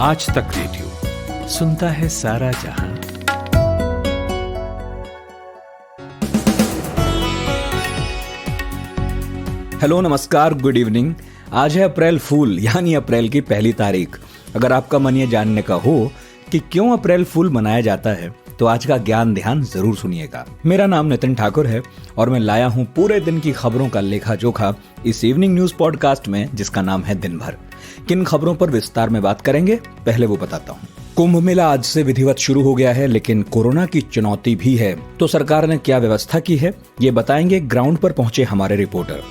आज तक रेडियो सुनता है सारा जहां। हेलो, नमस्कार, गुड इवनिंग। आज है अप्रैल फूल यानी अप्रैल की पहली तारीख। अगर आपका मन ये जानने का हो कि क्यों अप्रैल फूल मनाया जाता है तो आज का ज्ञान ध्यान जरूर सुनिएगा। मेरा नाम नितिन ठाकुर है और मैं लाया हूँ पूरे दिन की खबरों का लेखा जोखा इस इवनिंग न्यूज पॉडकास्ट में, जिसका नाम है दिन भर। किन खबरों पर विस्तार में बात करेंगे, पहले वो बताता हूँ। कुंभ मेला आज से विधिवत शुरू हो गया है, लेकिन कोरोना की चुनौती भी है, तो सरकार ने क्या व्यवस्था की है ये बताएंगे ग्राउंड पर पहुंचे हमारे रिपोर्टर।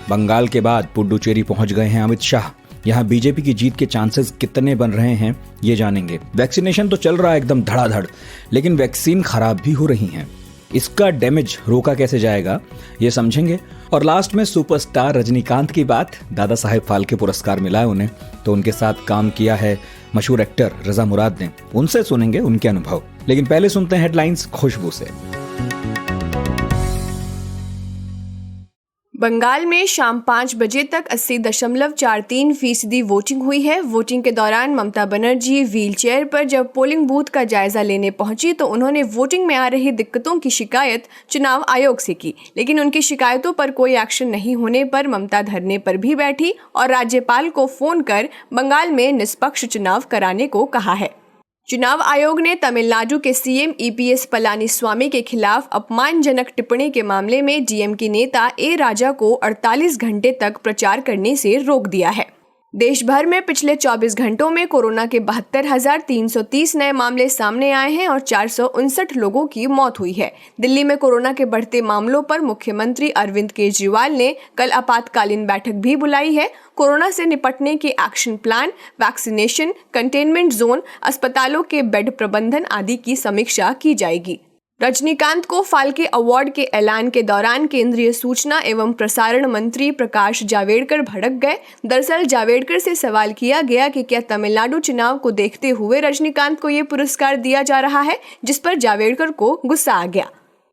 बंगाल के बाद पुडुचेरी पहुंच गए हैं अमित शाह। यहाँ बीजेपी की जीत के चांसेस कितने बन रहे हैं ये जानेंगे। वैक्सीनेशन तो चल रहा है एकदम धड़ाधड़, लेकिन वैक्सीन खराब भी हो रही हैं। इसका डैमेज रोका कैसे जाएगा ये समझेंगे। और लास्ट में सुपरस्टार रजनीकांत की बात। दादा साहेब फाल्के पुरस्कार मिला है उन्हें, तो उनके साथ काम किया है मशहूर एक्टर रजा मुराद ने, उनसे सुनेंगे उनके अनुभव। लेकिन पहले सुनते हैं हेडलाइंस खुशबू से। बंगाल में शाम 5 बजे तक 80.43% वोटिंग हुई है। वोटिंग के दौरान ममता बनर्जी व्हील चेयर पर जब पोलिंग बूथ का जायजा लेने पहुंची तो उन्होंने वोटिंग में आ रही दिक्कतों की शिकायत चुनाव आयोग से की, लेकिन उनकी शिकायतों पर कोई एक्शन नहीं होने पर ममता धरने पर भी बैठी और राज्यपाल को फोन कर बंगाल में निष्पक्ष चुनाव कराने को कहा है। चुनाव आयोग ने तमिलनाडु के सीएम ईपीएस पलानीस्वामी के खिलाफ अपमानजनक टिप्पणी के मामले में डीएमके नेता ए राजा को 48 घंटे तक प्रचार करने से रोक दिया है। देश भर में पिछले 24 घंटों में कोरोना के 72,330 नए मामले सामने आए हैं और 459 लोगों की मौत हुई है। दिल्ली में कोरोना के बढ़ते मामलों पर मुख्यमंत्री अरविंद केजरीवाल ने कल आपातकालीन बैठक भी बुलाई है। कोरोना से निपटने के action plan, vaccination, containment zone, अस्पतालों के बेड प्रबंधन आदि की समीक्षा की जाएगी। रजनीकांत को फाल्के अवार्ड के ऐलान के दौरान केंद्रीय सूचना एवं प्रसारण मंत्री प्रकाश जावड़ेकर भड़क गए। दरअसल जावड़ेकर से सवाल किया गया कि क्या तमिलनाडु चुनाव को देखते हुए रजनीकांत को ये पुरस्कार दिया जा रहा है, जिस पर जावड़ेकर को गुस्सा आ गया।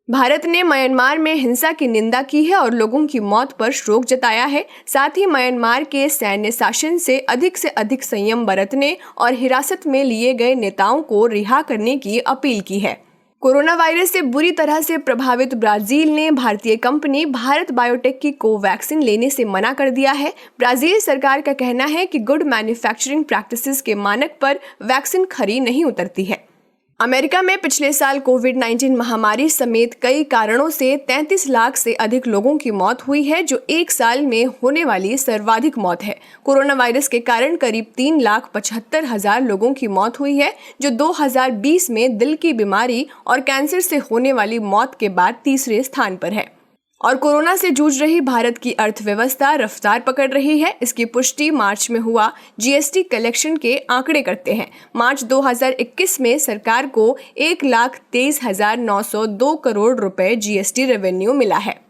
भारत ने म्यांमार में हिंसा की निंदा की है और लोगों की मौत पर शोक जताया है। साथ ही म्यांमार के सैन्य शासन से अधिक संयम बरतने और हिरासत में लिए गए नेताओं को रिहा करने की अपील की है। कोरोना वायरस से बुरी तरह से प्रभावित ब्राजील ने भारतीय कंपनी भारत बायोटेक की कोवैक्सीन लेने से मना कर दिया है। ब्राजील सरकार का कहना है कि गुड मैन्युफैक्चरिंग प्रैक्टिसेस के मानक पर वैक्सीन खरी नहीं उतरती है। अमेरिका में पिछले साल कोविड-19 महामारी समेत कई कारणों से 33 लाख से अधिक लोगों की मौत हुई है, जो एक साल में होने वाली सर्वाधिक मौत है। कोरोना वायरस के कारण करीब 3,75,000 लोगों की मौत हुई है, जो 2020 में दिल की बीमारी और कैंसर से होने वाली मौत के बाद तीसरे स्थान पर है। और कोरोना से जूझ रही भारत की अर्थव्यवस्था रफ्तार पकड़ रही है। इसकी पुष्टि मार्च में हुआ जीएसटी कलेक्शन के आंकड़े करते हैं। मार्च 2021 में सरकार को 1,23,902 करोड़ रुपए जीएसटी रेवेन्यू मिला है।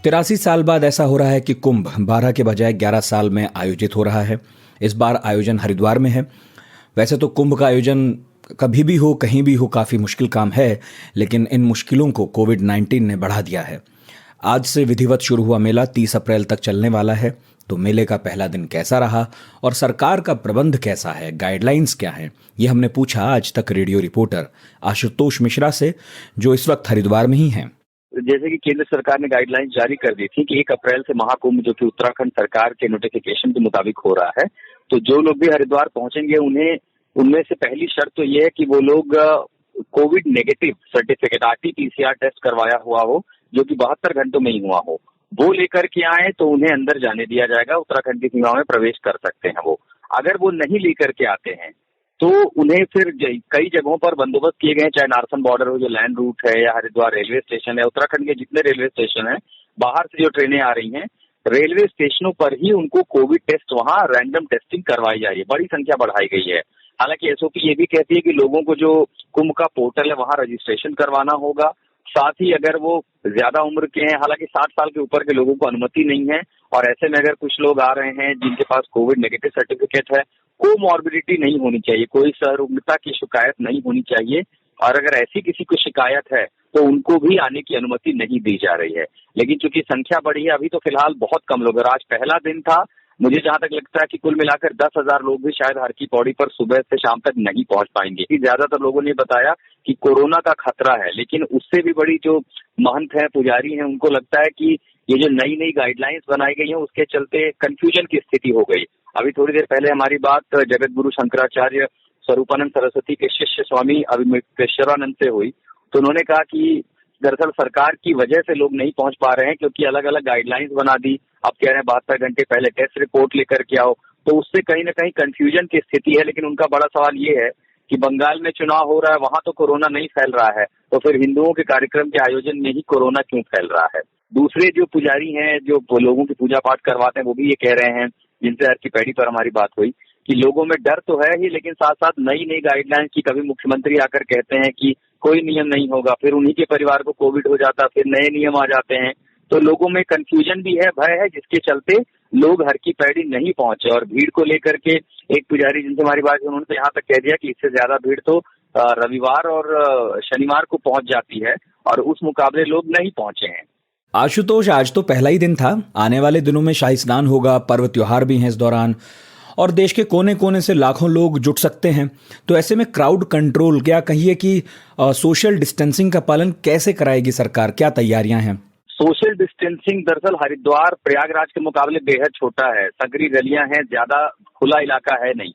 83 साल बाद ऐसा हो रहा है कि कुंभ 12 के बजाय 11 साल में आयोजित हो रहा है। इस बार आयोजन हरिद्वार में है। वैसे तो कुंभ का आयोजन कभी भी हो, कहीं भी हो, काफ़ी मुश्किल काम है, लेकिन इन मुश्किलों को कोविड-19 ने बढ़ा दिया है। आज से विधिवत शुरू हुआ मेला 30 अप्रैल तक चलने वाला है। तो मेले का पहला दिन कैसा रहा और सरकार का प्रबंध कैसा है, गाइडलाइंस क्या है, ये हमने पूछा आज तक रेडियो रिपोर्टर आशुतोष मिश्रा से, जो इस वक्त हरिद्वार में ही हैं। जैसे कि केंद्र सरकार ने गाइडलाइंस जारी कर दी थी कि 1 अप्रैल से महाकुंभ, जो कि उत्तराखंड सरकार के नोटिफिकेशन के मुताबिक हो रहा है, तो जो लोग भी हरिद्वार पहुंचेंगे उनमें से पहली शर्त तो ये है कि वो लोग Covid negative certificate RT-PCR test करवाया हुआ हो, जो कि 72 घंटों में ही हुआ हो, वो लेकर के आए तो उन्हें अंदर जाने दिया जाएगा। उत्तराखंड की सीमा में प्रवेश कर सकते हैं वो। अगर वो नहीं लेकर के आते हैं तो उन्हें फिर कई जगहों पर बंदोबस्त किए गए, चाहे नारसन बॉर्डर हो, जो लैंड रूट है, या हरिद्वार रेलवे स्टेशन है। उत्तराखंड के जितने रेलवे स्टेशन है, बाहर से जो ट्रेनें आ रही हैं, रेलवे स्टेशनों पर ही उनको कोविड टेस्ट, वहां रैंडम टेस्टिंग करवाई जा रही है। बड़ी संख्या बढ़ाई गई है। हालांकि एसओपी ये भी कहती है कि लोगों को जो कुंभ का पोर्टल है वहां रजिस्ट्रेशन करवाना होगा। साथ ही अगर वो ज्यादा उम्र के हैं, हालांकि 60 साल के ऊपर के लोगों को अनुमति नहीं है, और ऐसे में अगर कुछ लोग आ रहे हैं जिनके पास कोविड नेगेटिव सर्टिफिकेट है, कोमॉर्बिडिटी नहीं होनी चाहिए, कोई सरुग्णता की शिकायत नहीं होनी चाहिए, और अगर ऐसी किसी को शिकायत है तो उनको भी आने की अनुमति नहीं दी जा रही है। लेकिन चूंकि संख्या बढ़ी है, अभी तो फिलहाल बहुत कम लोग हैं। आज पहला दिन था, मुझे जहां तक लगता है कि कुल मिलाकर 10,000 लोग भी शायद हर की पौड़ी पर सुबह से शाम तक नहीं पहुंच पाएंगे। ज्यादातर लोगों ने बताया कि कोरोना का खतरा है, लेकिन उससे भी बड़ी जो महंत है, पुजारी हैं, उनको लगता है कि ये जो नई नई गाइडलाइंस बनाई गई हैं उसके चलते कंफ्यूजन की स्थिति हो गई। अभी थोड़ी देर पहले हमारी बात जगत गुरु शंकराचार्य स्वरूपानंद सरस्वती के शिष्य स्वामी अभिमुक्तेश्वरानंद से हुई, तो उन्होंने कहा कि दरअसल सरकार की वजह से लोग नहीं पहुंच पा रहे हैं, क्योंकि अलग अलग गाइडलाइंस बना दी। अब कह रहे हैं 72 घंटे पहले टेस्ट रिपोर्ट लेकर के आओ, तो उससे कहीं ना कहीं कंफ्यूजन की स्थिति है। लेकिन उनका बड़ा सवाल ये है कि बंगाल में चुनाव हो रहा है, वहां तो कोरोना नहीं फैल रहा है, तो फिर हिंदुओं के कार्यक्रम के आयोजन में ही कोरोना क्यों फैल रहा है। दूसरे जो पुजारी हैं, जो लोगों की पूजा पाठ करवाते हैं, वो भी ये कह रहे हैं, जिनसे हर की पैड़ी पर हमारी बात हुई, कि लोगों में डर तो है ही, लेकिन साथ साथ नई नई गाइडलाइंस की, कभी मुख्यमंत्री आकर कहते हैं कि कोई नियम नहीं होगा, फिर उन्हीं के परिवार को कोविड हो जाता, फिर नए नियम आ जाते हैं, तो लोगों में कंफ्यूजन भी है, भय है, जिसके चलते लोग हर की पैड़ी नहीं पहुंचे। और भीड़ को लेकर के एक पुजारी जिनसे हमारी बात हुई, उन्होंने तो यहाँ तक कह दिया कि इससे ज्यादा भीड़ तो रविवार और शनिवार को पहुंच जाती है, और उस मुकाबले लोग नहीं पहुंचे हैं। आशुतोष, आज तो पहला ही दिन था, आने वाले दिनों में शाही स्नान होगा, पर्व त्योहार भी हैं इस दौरान, और देश के कोने कोने से लाखों लोग जुट सकते हैं। तो ऐसे में क्राउड कंट्रोल, क्या कहिए कि सोशल डिस्टेंसिंग का पालन कैसे कराएगी सरकार, क्या तैयारियां हैं? सोशल डिस्टेंसिंग दरअसल हरिद्वार प्रयागराज के मुकाबले बेहद छोटा है, सकरी गलियां हैं, ज्यादा खुला इलाका है नहीं।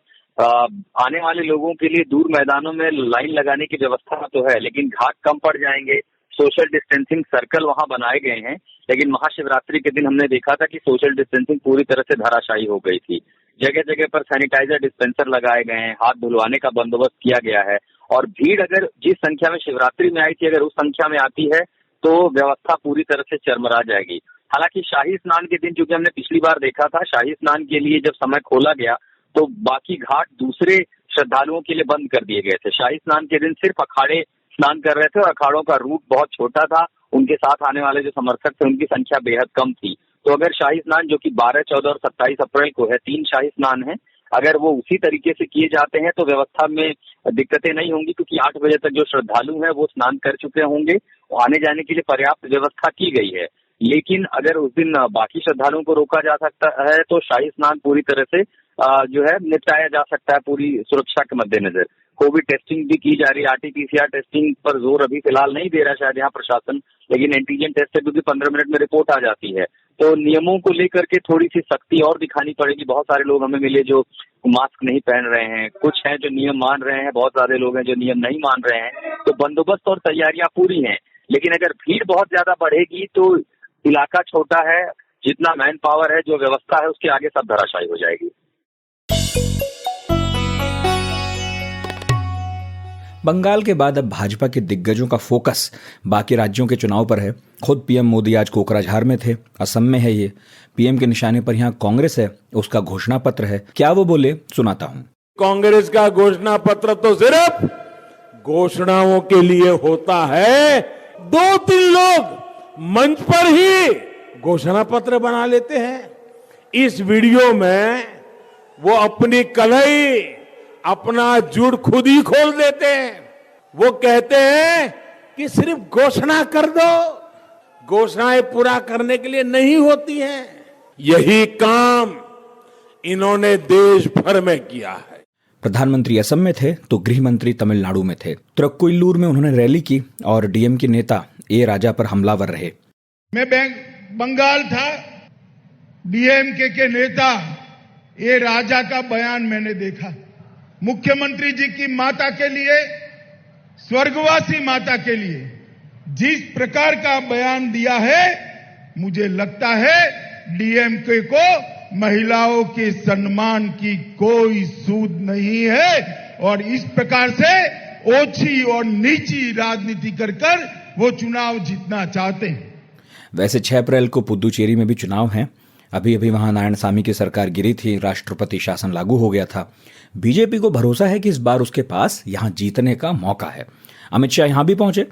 आने वाले लोगों के लिए दूर मैदानों में लाइन लगाने की व्यवस्था तो है, लेकिन घाट कम पड़ जाएंगे। सोशल डिस्टेंसिंग सर्कल वहां बनाए गए हैं, लेकिन महाशिवरात्रि के दिन हमने देखा था कि सोशल डिस्टेंसिंग पूरी तरह से धराशायी हो गई थी। जगह जगह पर सैनिटाइजर डिस्पेंसर लगाए गए हैं, हाथ धुलवाने का बंदोबस्त किया गया है, और भीड़ अगर जिस संख्या में शिवरात्रि में आई थी, अगर उस संख्या में आती है तो व्यवस्था पूरी तरह से चरमरा जाएगी। हालांकि शाही स्नान के दिन, क्योंकि हमने पिछली बार देखा था, शाही स्नान के लिए जब समय खोला गया तो बाकी घाट दूसरे श्रद्धालुओं के लिए बंद कर दिए गए थे। शाही स्नान के दिन सिर्फ अखाड़े स्नान कर रहे थे, और अखाड़ों का रूट बहुत छोटा था, उनके साथ आने वाले जो समर्थक थे उनकी संख्या बेहद कम थी। तो अगर शाही स्नान, जो कि 12, 14 और 27 अप्रैल को है, 3 शाही स्नान है, अगर वो उसी तरीके से किए जाते हैं तो व्यवस्था में दिक्कतें नहीं होंगी, क्योंकि 8 बजे तक जो श्रद्धालु हैं वो स्नान कर चुके होंगे, आने जाने के लिए पर्याप्त व्यवस्था की गई है। लेकिन अगर उस दिन बाकी श्रद्धालुओं को रोका जा सकता है तो शाही स्नान पूरी तरह से जो है निपटाया जा सकता है, पूरी सुरक्षा के मद्देनजर। कोविड टेस्टिंग भी की जा रही है, RT-PCR टेस्टिंग पर जोर अभी फिलहाल नहीं दे रहा शायद यहाँ प्रशासन, लेकिन एंटीजन टेस्ट से भी 15 मिनट में रिपोर्ट आ जाती है। तो नियमों को लेकर के थोड़ी सी सख्ती और दिखानी पड़ेगी। बहुत सारे लोग हमें मिले जो मास्क नहीं पहन रहे हैं, कुछ हैं जो नियम मान रहे हैं, बहुत सारे लोग हैं जो नियम नहीं मान रहे हैं। तो बंदोबस्त और तैयारियां पूरी हैं, लेकिन अगर भीड़ बहुत ज्यादा बढ़ेगी तो इलाका छोटा है, जितना मैन पावर है, जो व्यवस्था है, उसके आगे सब धराशायी हो जाएगी। बंगाल के बाद अब भाजपा के दिग्गजों का फोकस बाकी राज्यों के चुनाव पर है। खुद पीएम मोदी आज कोकराझार में थे, असम में है ये। पीएम के निशाने पर यहाँ कांग्रेस है, उसका घोषणा पत्र है। क्या वो बोले, सुनाता हूँ। कांग्रेस का घोषणा पत्र तो सिर्फ घोषणाओं के लिए होता है। 2-3 लोग मंच पर ही घोषणा पत्र बना लेते हैं। इस वीडियो में वो अपनी कलई, अपना जुड़ खुद ही खोल देते हैं। वो कहते हैं कि सिर्फ घोषणा कर दो, घोषणाएं पूरा करने के लिए नहीं होती हैं। यही काम इन्होंने देश भर में किया है। प्रधानमंत्री असम में थे तो गृह मंत्री तमिलनाडु में थे। तिरुक्कुल्लूर में उन्होंने रैली की और डीएम के नेता ए राजा पर हमलावर रहे। मैं बंगाल था, डीएमके के नेता ए राजा का बयान मैंने देखा। मुख्यमंत्री जी की माता के लिए, स्वर्गवासी माता के लिए जिस प्रकार का बयान दिया है, मुझे लगता है डीएमके को महिलाओं के सम्मान की कोई सूद नहीं है, और इस प्रकार से ओछी और नीची राजनीति कर वो चुनाव जीतना चाहते हैं। वैसे 6 अप्रैल को पुदुचेरी में भी चुनाव हैं। अभी वहां नारायणसामी की सरकार गिरी थी, राष्ट्रपति शासन लागू हो गया था। बीजेपी को भरोसा है कि इस बार उसके पास यहां जीतने का मौका है। अमित शाह यहां भी पहुंचे।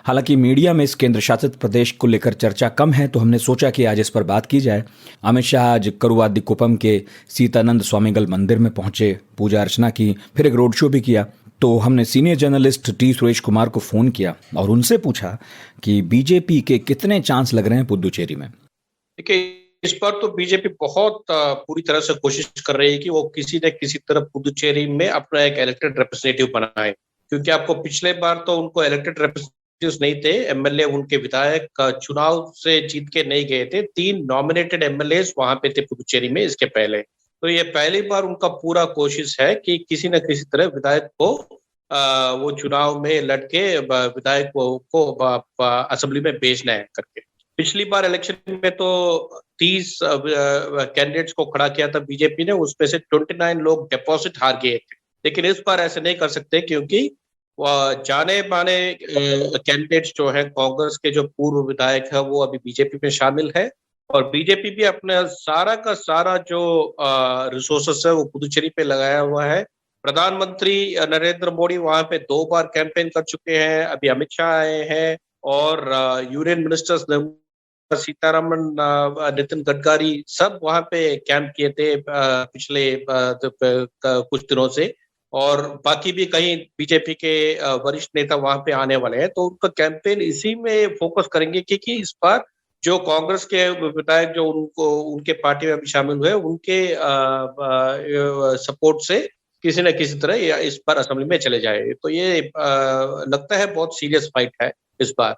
हालांकि मीडिया में इस केंद्र शासित प्रदेश को लेकर चर्चा कम है, तो हमने सोचा कि आज इस पर बात की जाए। अमित शाह आज करुवादिकुपम के सीतानंद स्वामीगल मंदिर में पहुंचे, पूजा अर्चना की, फिर एक रोड शो भी किया। तो हमने senior journalist T Suresh Kumar को फोन किया और उनसे पूछा कि बीजेपी के कितने चांस लग रहे हैं पुदुचेरी में। देखिए, इस पर तो बीजेपी बहुत पूरी तरह से कोशिश कर रही है कि वो किसी न किसी तरह पुदुचेरी में अपना एक इलेक्टेड रिप्रेजेंटेटिव बनाए, क्योंकि आपको पिछले बार तो उनको इलेक्टेड रिप्रेजेंटेटिव्स नहीं थे, एमएलए उनके विधायक चुनाव से जीत के नहीं गए थे। 3 नॉमिनेटेड एमएलए वहां पे थे पुदुचेरी में इसके पहले। तो ये पहली बार उनका पूरा कोशिश है कि किसी न किसी तरह विधायक को वो चुनाव में लड़के विधायक को असेंबली में भेजना है करके। पिछली बार इलेक्शन में तो 30 कैंडिडेट्स को खड़ा किया था बीजेपी ने, उसमें से 29 लोग डिपॉजिट हार गए थे। लेकिन इस बार ऐसे नहीं कर सकते, क्योंकि जाने माने कैंडिडेट्स जो है कांग्रेस के जो पूर्व विधायक है वो अभी बीजेपी में शामिल है, और बीजेपी भी अपने सारा का सारा जो रिसोर्सेस है वो पुदुचेरी पे लगाया हुआ है। प्रधानमंत्री नरेंद्र मोदी वहां पे 2 बार कैंपेन कर चुके हैं, अभी अमित शाह आए हैं, और यूनियन मिनिस्टर्स सीतारमण, नितिन गडकरी सब वहां पे कैंप किए थे पिछले कुछ दिनों से, और बाकी भी कई बीजेपी के वरिष्ठ नेता वहां पे आने वाले हैं। तो उनका कैंपेन इसी में फोकस करेंगे कि इस बार जो कांग्रेस के विधायक जो उनके पार्टी में अभी शामिल हुए, उनके सपोर्ट से किसी न किसी तरह इस बार असेंबली में चले जाए। तो ये लगता है बहुत सीरियस फाइट है इस बार।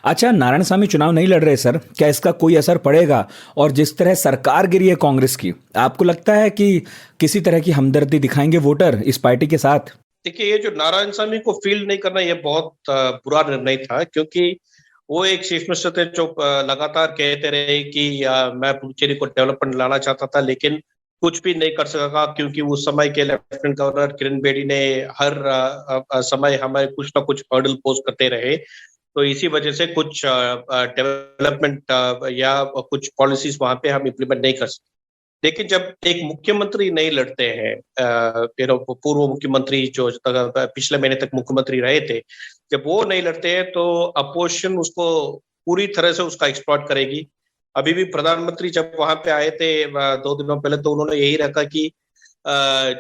अच्छा, नारायणसामी चुनाव नहीं लड़ रहे सर, क्या इसका कोई असर पड़ेगा? और जिस तरह सरकार गिरी है कांग्रेस की, आपको लगता है कि किसी तरह की हमदर्दी दिखाएंगे वोटर इस पार्टी के साथ? देखिए, ये जो नारायणसामी को फील्ड नहीं करना, ये बहुत बुरा निर्णय था, क्योंकि वो एक चीफ मिनिस्टर थे जो लगातार कहते रहे कि मैं पुदुचेरी को डेवलपमेंट लाना चाहता था, लेकिन कुछ भी नहीं कर सका, क्योंकि उस समय के लेफ्टिनेंट गवर्नर किरण बेदी ने हर समय हमें कुछ ना कुछ हर्डल पोज करते रहे। तो इसी वजह से कुछ डेवलपमेंट या कुछ पॉलिसीज वहां पे हम इम्प्लीमेंट नहीं कर सकते। लेकिन जब एक मुख्यमंत्री नहीं लड़ते हैं, पूर्व मुख्यमंत्री जो पिछले महीने तक मुख्यमंत्री रहे थे, जब वो नहीं लड़ते हैं तो अपोजिशन उसको पूरी तरह से उसका एक्सप्लॉइट करेगी। अभी भी प्रधानमंत्री जब वहां पे आए थे 2 दिनों पहले, तो उन्होंने यही रखा कि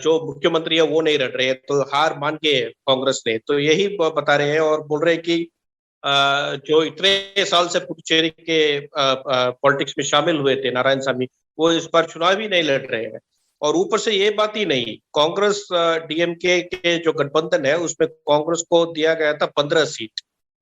जो मुख्यमंत्री है वो नहीं लड़ रहे हैं, तो हार मान के कांग्रेस ने तो यही बता रहे हैं, और बोल रहे हैं कि जो इतने साल से पुदुचेरी के पॉलिटिक्स में शामिल हुए थे नारायणसामी, वो इस बार चुनाव ही नहीं लड़ रहे हैं। और ऊपर से ये बात ही नहीं, कांग्रेस डीएमके के जो गठबंधन है उसमें कांग्रेस को दिया गया था 15 सीट,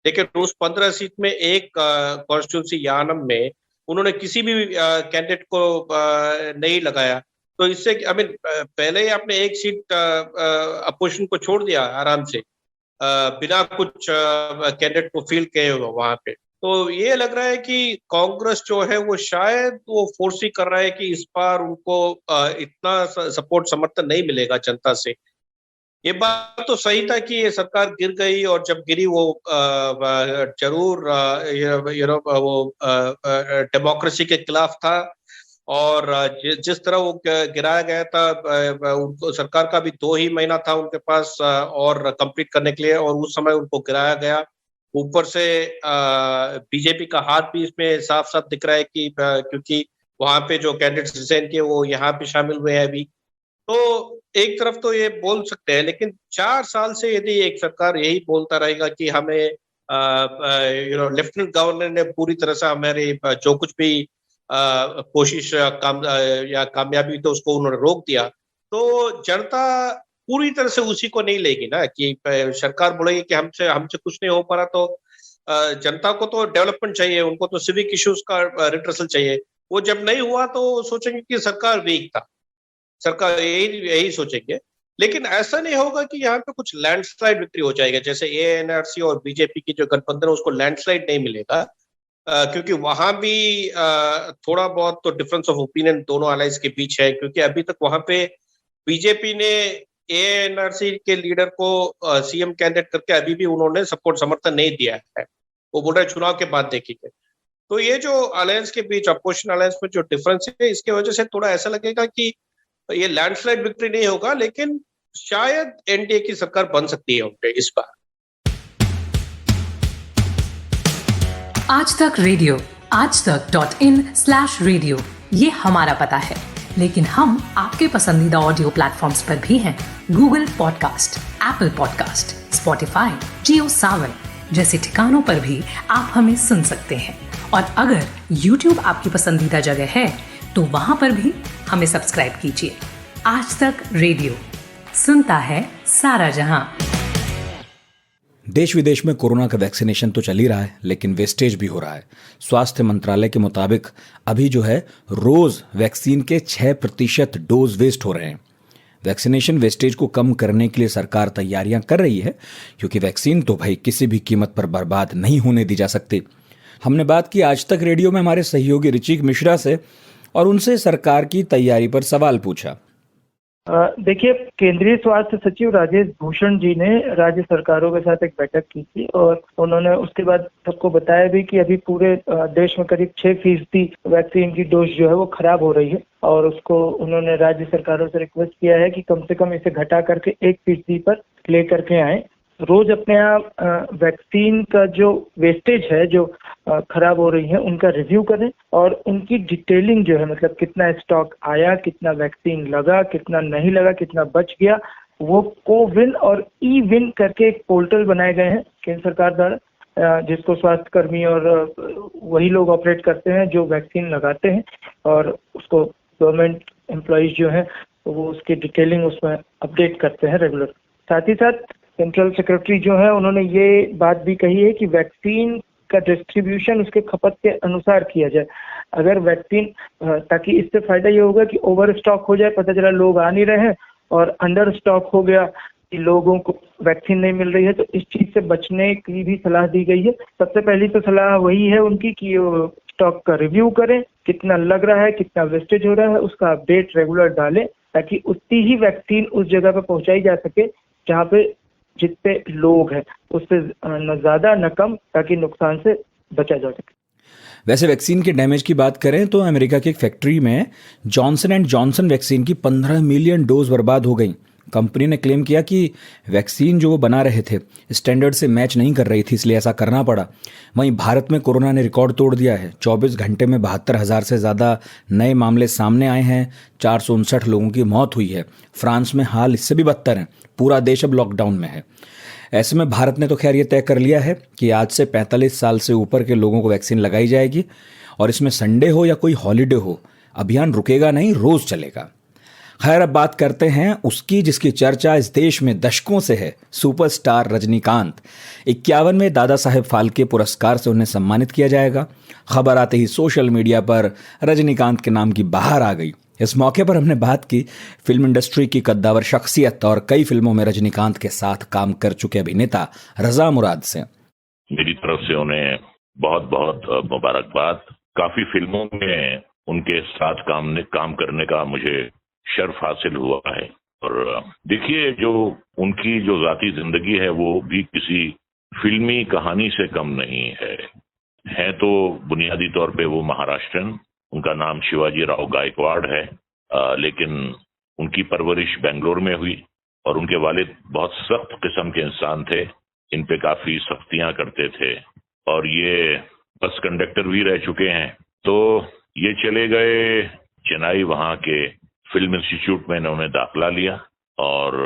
लेकिन उस 15 सीट में एक कॉन्स्टिट्यूंसी यानम में उन्होंने किसी भी कैंडिडेट को नहीं लगाया। तो इससे पहले ही आपने एक सीट अपोजिशन को छोड़ दिया आराम से, बिना कुछ कैंडिडेट को फील्ड किए हुए वहां पे। तो ये लग रहा है कि कांग्रेस जो है वो शायद वो फोर्स ही कर रहा है कि इस बार उनको इतना सपोर्ट समर्थन नहीं मिलेगा जनता से। ये बात तो सही था कि ये सरकार गिर गई, और जब गिरी वो जरूर वो डेमोक्रेसी के खिलाफ था, और जिस तरह वो गिराया गया था, उनको सरकार का भी 2 ही महीना था उनके पास और कंप्लीट करने के लिए, और उस समय उनको गिराया गया। ऊपर से बीजेपी का हाथ भी इसमें साफ साफ दिख रहा है कि क्योंकि वहां पे जो कैंडिडेट्स रिजाइन किए वो यहाँ पे शामिल हुए हैं अभी। तो एक तरफ तो ये बोल सकते हैं, लेकिन 4 साल से यदि एक सरकार यही बोलता रहेगा कि हमें लेफ्टिनेंट गवर्नर ने पूरी तरह से हमारे जो कुछ भी कोशिश कामयाबी तो उसको उन्होंने रोक दिया, तो जनता पूरी तरह से उसी को नहीं लेगी ना, कि सरकार बोलेगी कि हमसे कुछ नहीं हो पा रहा। तो जनता को तो डेवलपमेंट चाहिए, उनको तो सिविक इश्यूज का रिड्रेसल चाहिए। वो जब नहीं हुआ तो सोचेंगे कि सरकार वीक था, सरकार यही सोचेंगे। लेकिन ऐसा नहीं होगा कि यहाँ पे कुछ लैंडस्लाइड विक्ट्री हो जाएगा, जैसे एएनआरसी और बीजेपी की जो गठबंधन है उसको लैंडस्लाइड नहीं मिलेगा, क्योंकि वहां भी थोड़ा बहुत तो डिफरेंस ऑफ ओपिनियन दोनों अलायंस के बीच है, क्योंकि अभी तक वहां पे बीजेपी ने एएनआरसी के लीडर को सीएम कैंडिडेट करके अभी भी उन्होंने सपोर्ट समर्थन नहीं दिया है। वो बोल रहे चुनाव के बाद देखेंगे। तो ये जो अलायंस के बीच, अपोजिशन अलायंस में जो डिफरेंस है, इसके वजह से थोड़ा ऐसा लगेगा कि ये लैंडस्लाइड विक्ट्री नहीं होगा, लेकिन शायद एनडीए की सरकार बन सकती है उनपे इस बार। आज तक रेडियो, aajtak.in/radio, ये हमारा पता है, लेकिन हम आपके पसंदीदा ऑडियो प्लेटफॉर्म्स पर भी हैं। Google podcast, Apple podcast, Spotify, Jio Saavn जैसे ठिकानों पर भी आप हमें सुन सकते हैं। और अगर YouTube आपकी पसंदीदा जगह है तो वहां पर भी हमें सब्सक्राइब कीजिए। आज तक रेडियो सुनता है सारा जहां। देश विदेश में कोरोना का वैक्सीनेशन तो चल ही रहा है, लेकिन वेस्टेज भी हो रहा है। स्वास्थ्य मंत्रालय के मुताबिक अभी जो है रोज वैक्सीन के 6% डोज वेस्ट हो रहे हैं। वैक्सीनेशन वेस्टेज को कम करने के लिए सरकार तैयारियां कर रही है, क्योंकि वैक्सीन तो भाई किसी भी कीमत पर बर्बाद नहीं होने दी जा सकती। हमने बात की आज तक रेडियो में हमारे सहयोगी ऋचिक मिश्रा से और उनसे सरकार की तैयारी पर सवाल पूछा। देखिए, केंद्रीय स्वास्थ्य सचिव राजेश भूषण जी ने राज्य सरकारों के साथ एक बैठक की थी और उन्होंने उसके बाद सबको बताया भी कि अभी पूरे देश में करीब 6% वैक्सीन की डोज जो है वो खराब हो रही है और उसको उन्होंने राज्य सरकारों से रिक्वेस्ट किया है कि कम से कम इसे घटा करके 1% पर ले करके आए। रोज अपने यहाँ वैक्सीन का जो वेस्टेज है, जो खराब हो रही है, उनका रिव्यू करें और उनकी डिटेलिंग जो है, मतलब कितना स्टॉक आया, कितना वैक्सीन लगा, कितना नहीं लगा, कितना बच गया, वो कोविन और ई विन करके एक पोर्टल बनाए गए हैं केंद्र सरकार द्वारा, जिसको स्वास्थ्य कर्मी और वही लोग ऑपरेट करते हैं जो वैक्सीन लगाते हैं और उसको गवर्नमेंट एम्प्लॉइज जो हैं वो उसकी डिटेलिंग उसमें अपडेट करते हैं रेगुलर। साथ ही साथ सेंट्रल सेक्रेटरी जो है उन्होंने ये बात भी कही है कि वैक्सीन का डिस्ट्रीब्यूशन उसके खपत के अनुसार किया जाए। अगर वैक्सीन, ताकि इससे फायदा ये होगा कि ओवर स्टॉक हो जाए, पता चला लोग आ नहीं रहे हैं और अंडर स्टॉक हो गया कि लोगों को वैक्सीन नहीं मिल रही है, तो इस चीज से बचने की भी सलाह दी गई है। सबसे पहली तो सलाह वही है उनकी कि स्टॉक का रिव्यू करें, कितना लग रहा है, कितना वेस्टेज हो रहा है, उसका अपडेट रेगुलर डालें ताकि उतनी ही वैक्सीन उस जगह पर पहुंचाई जा सके जहाँ पे जितने लोग हैं, उससे न ज्यादा न कम, ताकि नुकसान से बचा जा सके। वैसे वैक्सीन के डैमेज की बात करें तो अमेरिका की एक फैक्ट्री में जॉनसन एंड जॉनसन वैक्सीन की 15 मिलियन डोज बर्बाद हो गई। कंपनी ने क्लेम किया कि वैक्सीन जो वो बना रहे थे स्टैंडर्ड से मैच नहीं कर रही थी, इसलिए ऐसा करना पड़ा। वहीं भारत में कोरोना ने रिकॉर्ड तोड़ दिया है। 24 घंटे में 72,000 से ज़्यादा नए मामले सामने आए हैं। 459 लोगों की मौत हुई है। फ्रांस में हाल इससे भी बदतर है। पूरा देश अब लॉकडाउन में है। ऐसे में भारत ने तो खैर ये तय कर लिया है कि आज से 45 साल से ऊपर के लोगों को वैक्सीन लगाई जाएगी और इसमें संडे हो या कोई हॉलीडे हो, अभियान रुकेगा नहीं, रोज चलेगा। खैर, अब बात करते हैं उसकी जिसकी चर्चा इस देश में दशकों से है, सुपरस्टार रजनीकांत। 51वें दादा साहेब फाल्के पुरस्कार से उन्हें सम्मानित किया जाएगा। खबर आते ही सोशल मीडिया पर रजनीकांत के नाम की बहार आ गई। इस मौके पर हमने बात की फिल्म इंडस्ट्री की कद्दावर शख्सियत और कई फिल्मों में रजनीकांत के साथ काम कर चुके अभिनेता रजा मुराद से। मेरी तरफ से उन्हें बहुत बहुत मुबारकबाद। काफी फिल्मों में उनके साथ काम करने का मुझे शर्फ हासिल हुआ है। और देखिए, जो उनकी जो जाती जिंदगी है वो भी किसी फिल्मी कहानी से कम नहीं है तो बुनियादी तौर पे वो महाराष्ट्रन, उनका नाम शिवाजी राव गायकवाड़ है, लेकिन उनकी परवरिश बेंगलोर में हुई और उनके वालिद बहुत सख्त किस्म के इंसान थे। इन पे काफी सख्तियां करते थे और ये बस कंडक्टर भी रह चुके हैं। तो ये चले गए चेन्नई, वहां के फिल्म इंस्टीट्यूट में इन्होंने दाखिला लिया और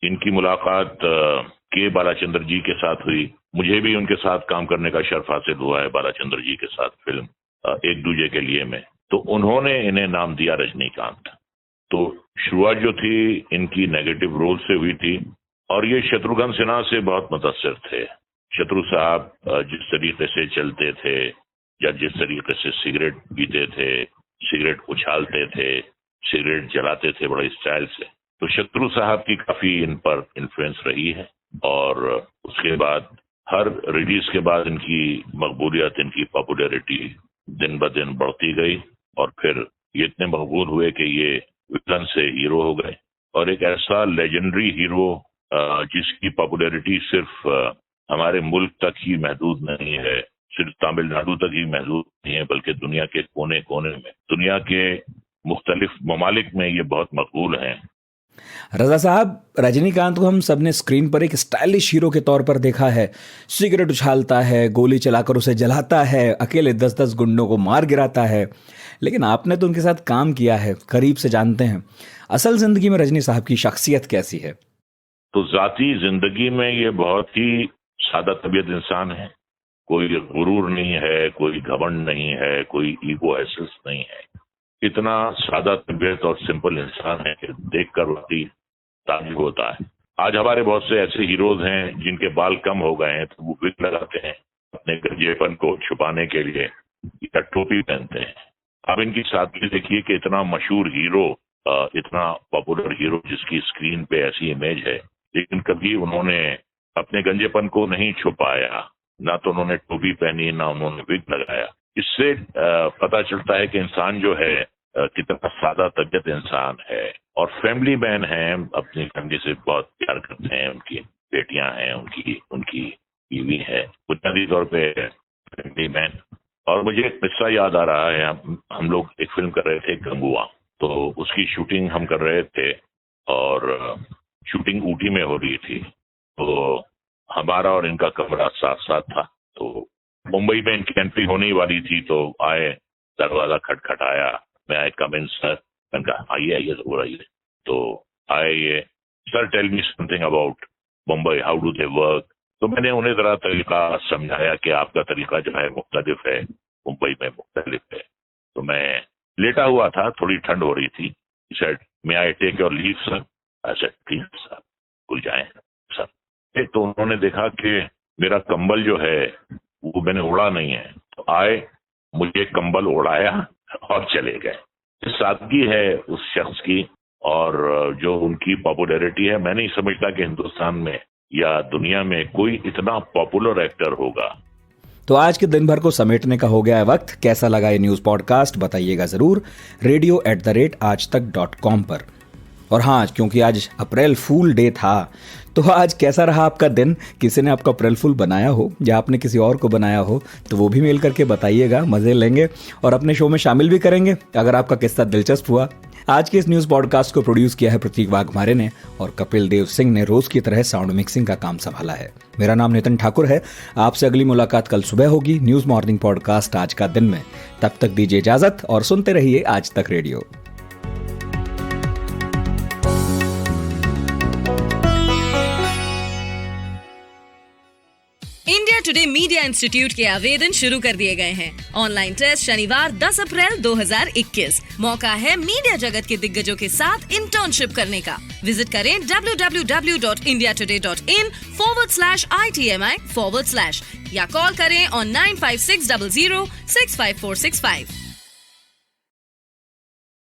इनकी मुलाकात के बालाचंद्र जी के साथ हुई। मुझे भी उनके साथ काम करने का शर्फ हासिल हुआ है, बालाचंद्र जी के साथ फिल्म एक दूजे के लिए में। तो उन्होंने इन्हें नाम दिया रजनीकांत। तो शुरुआत जो थी इनकी नेगेटिव रोल से हुई थी और ये शत्रुघ्न सिन्हा से बहुत मुतासिर थे। शत्रु साहब जिस तरीके से चलते थे या जिस तरीके से सिगरेट पीते थे, सिगरेट उछालते थे, सिगरेट जलाते थे बड़े स्टाइल से, तो शत्रु साहब की काफी इन पर इन्फ्लुएंस रही है। और उसके बाद हर रिलीज के बाद इनकी मकबूलियत, इनकी पॉपुलैरिटी दिन ब दिन बढ़ती गई और फिर ये इतने मकबूल हुए कि ये विलन से हीरो हो गए और एक ऐसा लेजेंडरी हीरो जिसकी पॉपुलैरिटी सिर्फ हमारे मुल्क तक ही महदूद नहीं है, सिर्फ तमिलनाडु तक ही महदूद नहीं है, बल्कि दुनिया के कोने कोने में, दुनिया के मुख्तलिफ ममालिक में ये बहुत मकबूल हैं। रजा साहब, रजनीकांत को हम सबने स्क्रीन पर एक स्टाइलिश हीरो के तौर पर देखा है। सिगरेट उछालता है, गोली चलाकर उसे जलाता है, अकेले 10-10 गुंडों को मार गिराता है। लेकिन आपने तो उनके साथ काम किया है, करीब से जानते हैं। असल जिंदगी में रजनी साहब की शख्सियत कैसी है? तो जाती जिंदगी में ये बहुत ही सादा तबीयत इंसान है कोई गुरूर नहीं है, कोई घमंड नहीं है, कोई ईगो एसेस नहीं है। इतना सादा तबीयत और सिंपल इंसान है कि देखकर वाकई ताज्जुब होता है। आज हमारे बहुत से ऐसे हीरोज हैं जिनके बाल कम हो गए हैं तो वो विग लगाते हैं अपने गंजेपन को छुपाने के लिए, या टोपी पहनते हैं। अब इनकी सादगी देखिए कि इतना मशहूर हीरो, इतना पॉपुलर हीरो जिसकी स्क्रीन पे ऐसी इमेज है, लेकिन कभी उन्होंने अपने गंजेपन को नहीं छुपाया, ना तो उन्होंने टोपी पहनी, ना उन्होंने विग लगाया। इससे पता चलता है कि इंसान जो है कितना सादा तबीयत इंसान है और फैमिली मैन है, अपनी फैमिली से बहुत प्यार करते हैं, उनकी बेटियां हैं, उनकी बीवी है, बुनियादी तौर पे फैमिली मैन। और मुझे एक किस्सा याद आ रहा है, हम लोग एक फिल्म कर रहे थे गंगुआ, तो उसकी शूटिंग हम कर रहे थे और शूटिंग ऊटी में हो रही थी। तो हमारा और इनका कमरा साथ साथ था। तो मुंबई में इनकी एंट्री होने वाली थी, तो आए, दरवाजा खटखटाया, मैं आई कम इन सर, मैंने कहा आइए आइए जरूर आइए। तो आए ये, sir tell me something about Mumbai, how do they work. तो मैंने उन्हें जरा तरीका समझाया कि आपका तरीका जो है मुख्तलिफ है, मुंबई में मुख्तलिफ है। तो मैं लेटा हुआ था, थोड़ी ठंड हो रही थी। He said, may I take your leave, sir? I said, please, sir, भूल जाएं सर। तो उन्होंने देखा कि मेरा कंबल जो है वो मैंने उड़ा नहीं है, तो आए, मुझे कंबल उड़ाया और चले गए। सादगी है उस शख्स की और जो उनकी पॉपुलैरिटी है, मैं नहीं समझता कि हिंदुस्तान में या दुनिया में कोई इतना पॉपुलर एक्टर होगा। तो आज के दिन भर को समेटने का हो गया है वक्त। कैसा लगा ये न्यूज पॉडकास्ट बताइएगा जरूर radio@aajtak.com पर। और हाँ, क्योंकि आज अप्रैल फूल डे था, तो आज कैसा रहा आपका दिन? किसी ने आपका अप्रैल फूल बनाया हो या आपने किसी और को बनाया हो तो वो भी मेल करके बताइएगा, मजे लेंगे और अपने शो में शामिल भी करेंगे अगर आपका किस्सा दिलचस्प हुआ। आज के इस न्यूज पॉडकास्ट को प्रोड्यूस किया है प्रतीक वाघमारे ने और कपिल देव सिंह ने रोज की तरह साउंड मिक्सिंग का काम संभाला है। मेरा नाम नितिन ठाकुर है। आपसे अगली मुलाकात कल सुबह होगी न्यूज मॉर्निंग पॉडकास्ट आज का दिन में। तब तक दीजिए इजाजत और सुनते रहिए आज तक radio. India today media institute के आवेदन शुरू कर दिए गए हैं। ऑनलाइन टेस्ट शनिवार 10 अप्रैल 2021। मौका है मीडिया जगत के दिग्गजों के साथ इंटर्नशिप करने का। विजिट करें www.indiatoday.in/ITMI/ या कॉल करें on 9560065465।